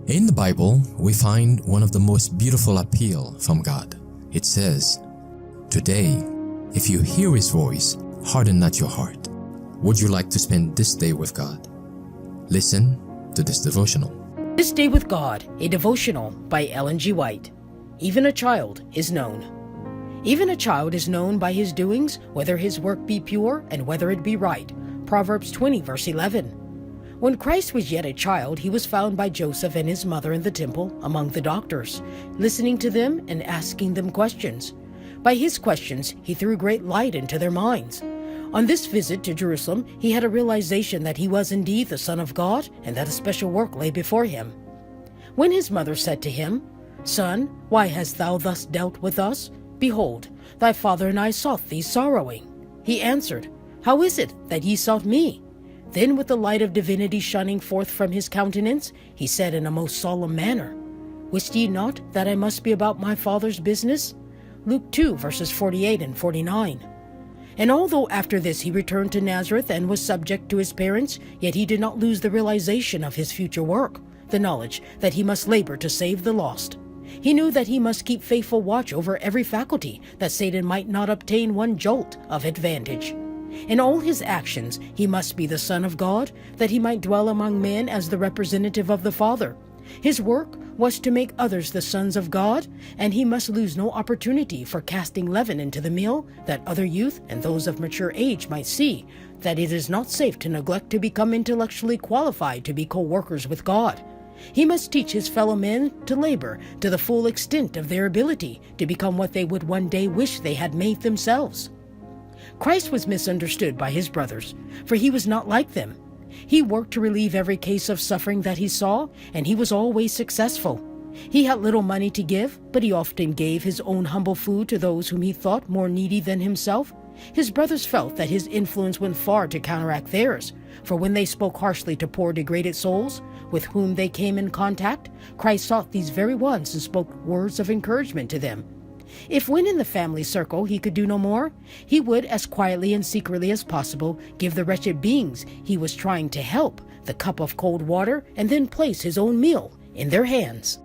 In the Bible, we find one of the most beautiful appeal from God. It says, "Today, if you hear His voice, harden not your heart." Would you like to spend this day with God? Listen to this devotional. This Day with God, a devotional by Ellen G. White. Even a child is known. Even a child is known by his doings, whether his work be pure and whether it be right. Proverbs 20, verse 11. When Christ was yet a child, he was found by Joseph and his mother in the temple among the doctors, listening to them and asking them questions. By his questions, he threw great light into their minds. On this visit to Jerusalem, he had a realization that he was indeed the Son of God and that a special work lay before him. When his mother said to him, "Son, why hast thou thus dealt with us? Behold, thy father and I sought thee sorrowing." He answered, "How is it that ye sought me?" Then with the light of divinity shining forth from his countenance, he said in a most solemn manner, "Wist ye not that I must be about my Father's business?" Luke 2, verses 48 and 49. And although after this he returned to Nazareth and was subject to his parents, yet he did not lose the realization of his future work, the knowledge that he must labor to save the lost. He knew that he must keep faithful watch over every faculty, that Satan might not obtain one jolt of advantage. In all his actions, he must be the Son of God, that he might dwell among men as the representative of the Father. His work was to make others the sons of God, and he must lose no opportunity for casting leaven into the meal, that other youth and those of mature age might see that it is not safe to neglect to become intellectually qualified to be co-workers with God. He must teach his fellow men to labor to the full extent of their ability to become what they would one day wish they had made themselves. Christ was misunderstood by his brothers, for he was not like them. He worked to relieve every case of suffering that he saw, and he was always successful. He had little money to give, but he often gave his own humble food to those whom he thought more needy than himself. His brothers felt that his influence went far to counteract theirs, for when they spoke harshly to poor degraded souls with whom they came in contact, Christ sought these very ones and spoke words of encouragement to them. If when in the family circle he could do no more, he would, as quietly and secretly as possible, give the wretched beings he was trying to help the cup of cold water and then place his own meal in their hands.